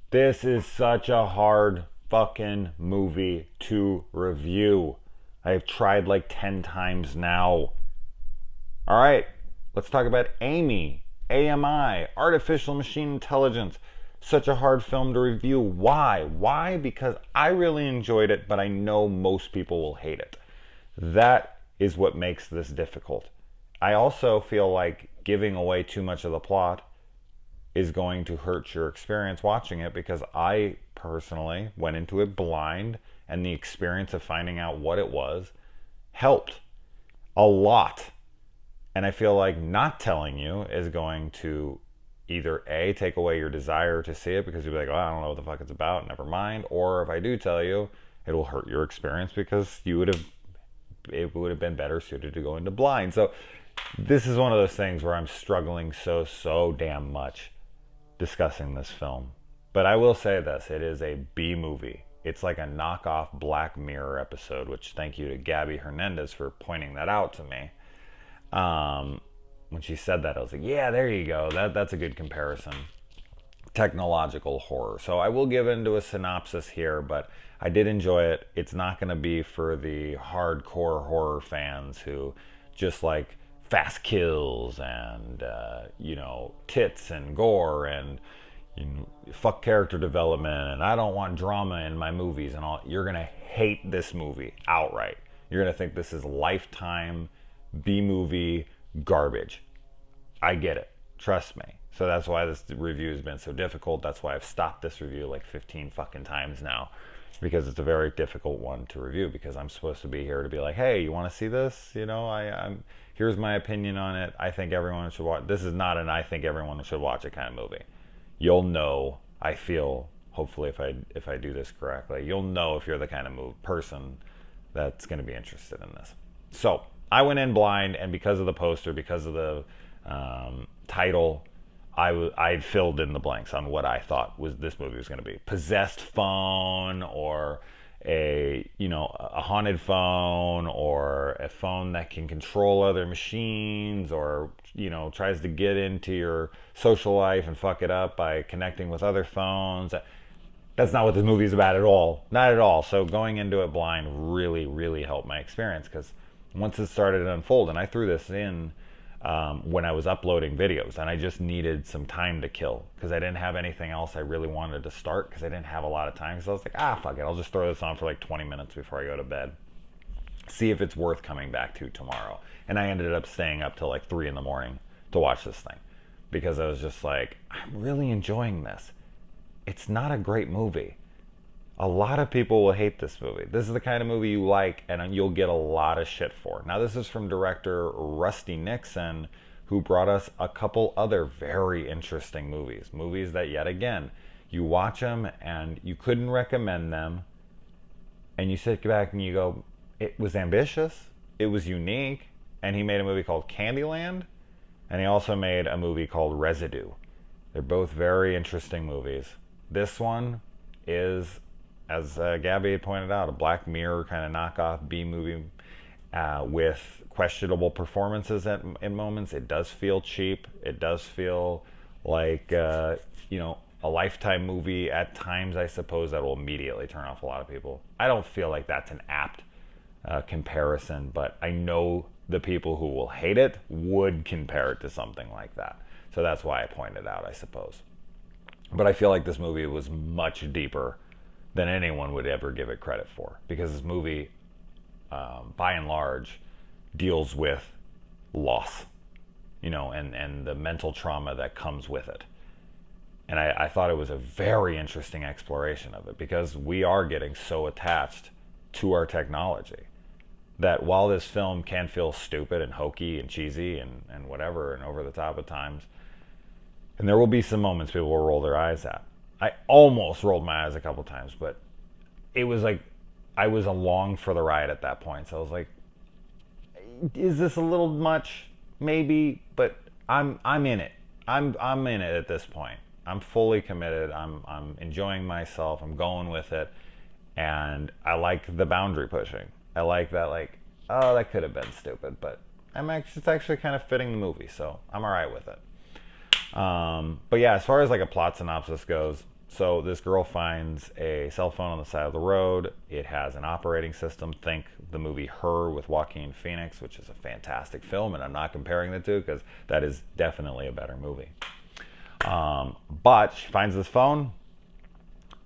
This is such a hard fucking movie to review. I've tried like 10 times now. All right, let's talk about A.M.I. A.M.I. Artificial Machine Intelligence. Such a hard film to review. Why? Why? Because I really enjoyed it, but I know most people will hate it. That is what makes this difficult. I also feel like giving away too much of the plot is going to hurt your experience watching it because I personally went into it blind and the experience of finding out what it was helped a lot. And I feel like not telling you is going to either A, take away your desire to see it because you'll be like, oh, I don't know what the fuck it's about, never mind. Or if I do tell you, it'll hurt your experience because it would have been better suited to go into blind. So this is one of those things where I'm struggling so damn much discussing this film. But I will say this, it is a B movie. It's like a knockoff Black Mirror episode, which thank you to Gabby Hernandez for pointing that out to me. When she said that, I was like, yeah, there you go. That's a good comparison. Technological horror. So I will give into a synopsis here, but I did enjoy it. It's not going to be for the hardcore horror fans who just like fast kills and tits and gore and fuck character development and I don't want drama in my movies and all. You're gonna hate this movie outright. You're gonna think this is lifetime B movie garbage. I get it, trust me. So that's why this review has been so difficult. That's why I've stopped this review like 15 fucking times now, because it's a very difficult one to review, because I'm supposed to be here to be like, hey, you want to see this? I'm here's my opinion on it. I think everyone should watch. This is not an I think everyone should watch it kind of movie. You'll know, I feel, hopefully if I do this correctly, you'll know if you're the kind of person that's going to be interested in this. So I went in blind, and because of the poster, because of the title, I filled in the blanks on what I thought was this movie was going to be. Possessed phone, or a haunted phone, or a phone that can control other machines, or tries to get into your social life and fuck it up by connecting with other phones. That's not what this movie is about at all. Not at all. So going into it blind really helped my experience, because once it started to unfold, and I threw this in when I was uploading videos, and I just needed some time to kill because I didn't have anything else I really wanted to start, because I didn't have a lot of time. So I was like, fuck it, I'll just throw this on for like 20 minutes before I go to bed, see if it's worth coming back to tomorrow. And I ended up staying up till like 3 in the morning to watch this thing, because I was just like, I'm really enjoying this. It's not a great movie. A lot of people will hate this movie. This is the kind of movie you like, and you'll get a lot of shit for. Now, this is from director Rusty Nixon, who brought us a couple other very interesting movies. Movies that, yet again, you watch them and you couldn't recommend them, and you sit back and you go, it was ambitious, it was unique, and he made a movie called Candyland, and he also made a movie called Residue. They're both very interesting movies. This one is, as Gabby had pointed out, a Black Mirror kind of knockoff B movie with questionable performances in moments. It does feel cheap. It does feel like a Lifetime movie at times, I suppose, that will immediately turn off a lot of people. I don't feel like that's an apt comparison, but I know the people who will hate it would compare it to something like that. So that's why I pointed it out, I suppose. But I feel like this movie was much deeper than anyone would ever give it credit for, because this movie, by and large, deals with loss, and the mental trauma that comes with it. And I thought it was a very interesting exploration of it, because we are getting so attached to our technology that while this film can feel stupid and hokey and cheesy and whatever and over the top at times, and there will be some moments people will roll their eyes at. I almost rolled my eyes a couple times, but it was like I was along for the ride at that point. So I was like, is this a little much? Maybe, but I'm in it. I'm in it at this point. I'm fully committed. I'm enjoying myself. I'm going with it. And I like the boundary pushing. I like that, like, oh, that could have been stupid, but it's actually kind of fitting the movie, so I'm all right with it. But yeah, as far as like a plot synopsis goes, So this girl finds a cell phone on the side of the road. It has an operating system. Think the movie Her with Joaquin Phoenix, which is a fantastic film, and I'm not comparing the two because that is definitely a better movie. But she finds this phone,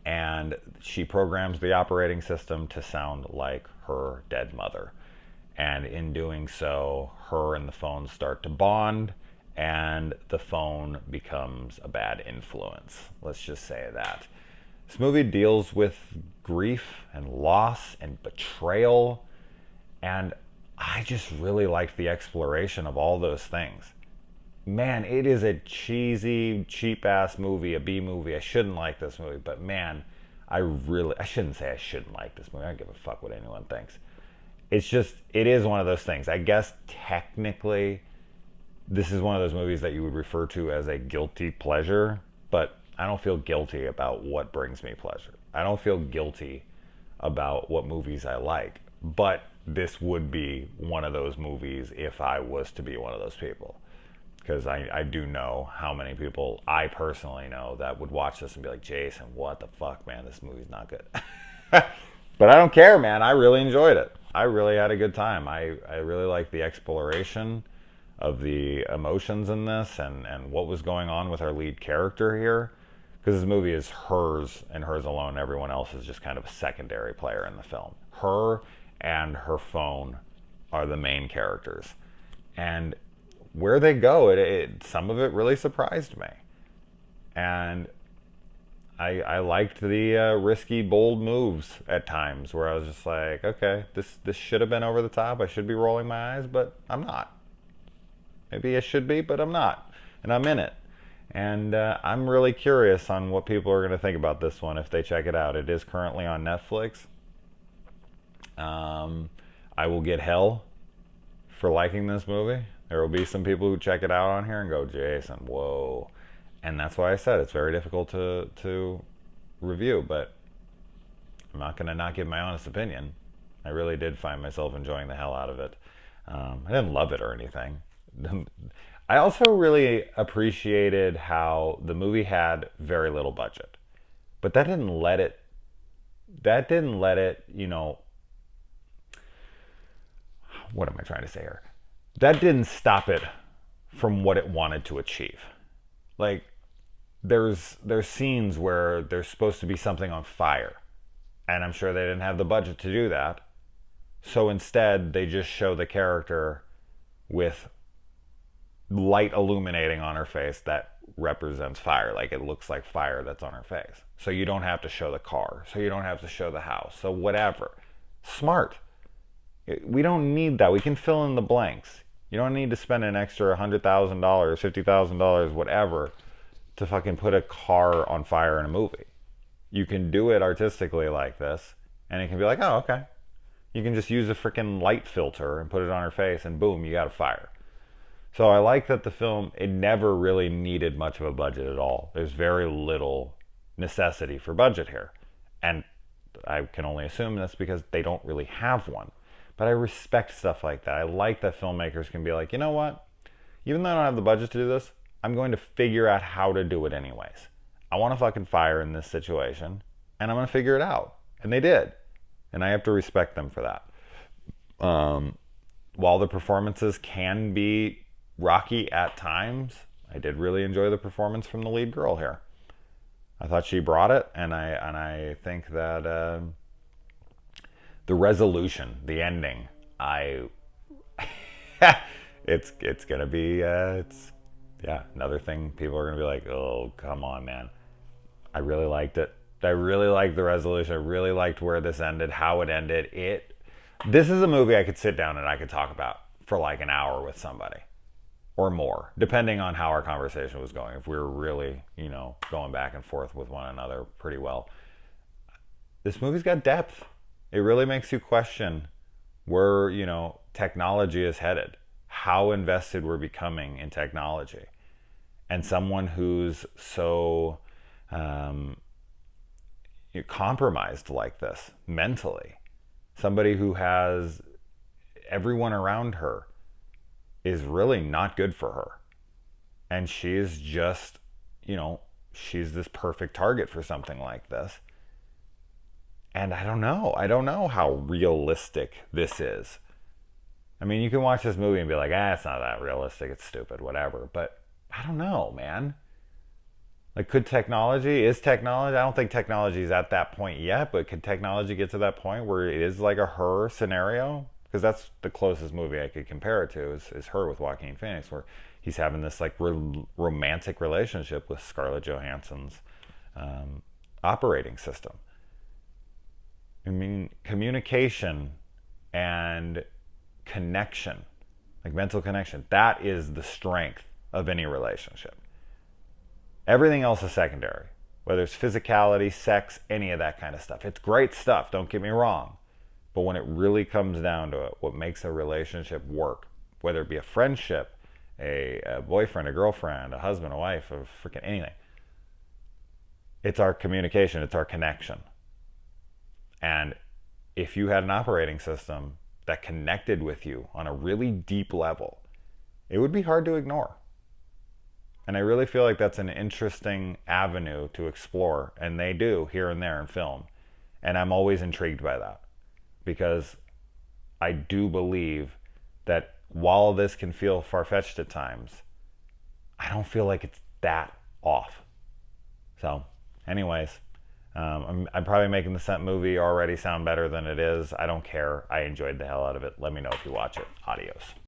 and she programs the operating system to sound like her dead mother. And in doing so, her and the phone start to bond, and the phone becomes a bad influence. Let's just say that. This movie deals with grief and loss and betrayal, and I just really liked the exploration of all those things. Man, it is a cheesy, cheap-ass movie, a B movie. I shouldn't like this movie, but man, I shouldn't say I shouldn't like this movie. I don't give a fuck what anyone thinks. It's just, it is one of those things. I guess technically, this is one of those movies that you would refer to as a guilty pleasure, but I don't feel guilty about what brings me pleasure. I don't feel guilty about what movies I like, but this would be one of those movies if I was to be one of those people. Because I do know how many people I personally know that would watch this and be like, Jason, what the fuck, man, this movie's not good. But I don't care, man. I really enjoyed it. I really had a good time. I really liked the exploration of the emotions in this and what was going on with our lead character here. Because this movie is hers and hers alone. Everyone else is just kind of a secondary player in the film. Her and her phone are the main characters. And where they go, some of it really surprised me. And I liked the risky, bold moves at times where I was just like, okay, this should have been over the top. I should be rolling my eyes, but I'm not. Maybe I should be, but I'm not. And I'm in it. And I'm really curious on what people are going to think about this one if they check it out. It is currently on Netflix. I will get hell for liking this movie. There will be some people who check it out on here and go, Jason, whoa. And that's why I said it's very difficult to review, but I'm not going to not give my honest opinion. I really did find myself enjoying the hell out of it. I didn't love it or anything. I also really appreciated how the movie had very little budget. But that didn't let it, what am I trying to say here? That didn't stop it from what it wanted to achieve. Like, there's scenes where there's supposed to be something on fire. And I'm sure they didn't have the budget to do that. So instead, they just show the character with light illuminating on her face that represents fire. Like, it looks like fire that's on her face. So you don't have to show the car. So you don't have to show the house. So whatever. Smart. We don't need that. We can fill in the blanks. You don't need to spend an extra $100,000, $50,000, whatever, to fucking put a car on fire in a movie. You can do it artistically like this, and it can be like, oh, okay. You can just use a freaking light filter and put it on her face, and boom, you got a fire. So I like that the film, it never really needed much of a budget at all. There's very little necessity for budget here. And I can only assume that's because they don't really have one. But I respect stuff like that. I like that filmmakers can be like, you know what? Even though I don't have the budget to do this, I'm going to figure out how to do it anyways. I want to fucking fire in this situation, and I'm going to figure it out. And they did. And I have to respect them for that. While the performances can be rocky at times, I did really enjoy the performance from the lead girl here. I thought she brought it, and I think that the resolution, the ending, it's gonna be another thing people are gonna be like, oh, come on, man. I really liked it. I really liked the resolution. I really liked where this ended, how it ended. This is a movie I could sit down and I could talk about for like an hour with somebody or more, depending on how our conversation was going. If we were really, going back and forth with one another pretty well. This movie's got depth. It really makes you question where, technology is headed, how invested we're becoming in technology. And someone who's so compromised like this mentally, somebody who has everyone around her is really not good for her. And she is just, she's this perfect target for something like this. And I don't know. I don't know how realistic this is. I mean, you can watch this movie and be like, it's not that realistic. It's stupid, whatever. But I don't know, man. Like, is technology, I don't think technology is at that point yet, but could technology get to that point where it is like a Her scenario? Because that's the closest movie I could compare it to is Her with Joaquin Phoenix, where he's having this like romantic relationship with Scarlett Johansson's operating system. I mean, communication and connection, like mental connection, that is the strength of any relationship. Everything else is secondary, whether it's physicality, sex, any of that kind of stuff. It's great stuff, don't get me wrong. But when it really comes down to it, what makes a relationship work, whether it be a friendship, a boyfriend, a girlfriend, a husband, a wife, or freaking anything, it's our communication, it's our connection. And if you had an operating system that connected with you on a really deep level, it would be hard to ignore. And I really feel like that's an interesting avenue to explore, and they do here and there in film. And I'm always intrigued by that, because I do believe that while this can feel far-fetched at times, I don't feel like it's that off. So, anyways, I'm probably making the movie already sound better than it is. I don't care. I enjoyed the hell out of it. Let me know if you watch it. Adios.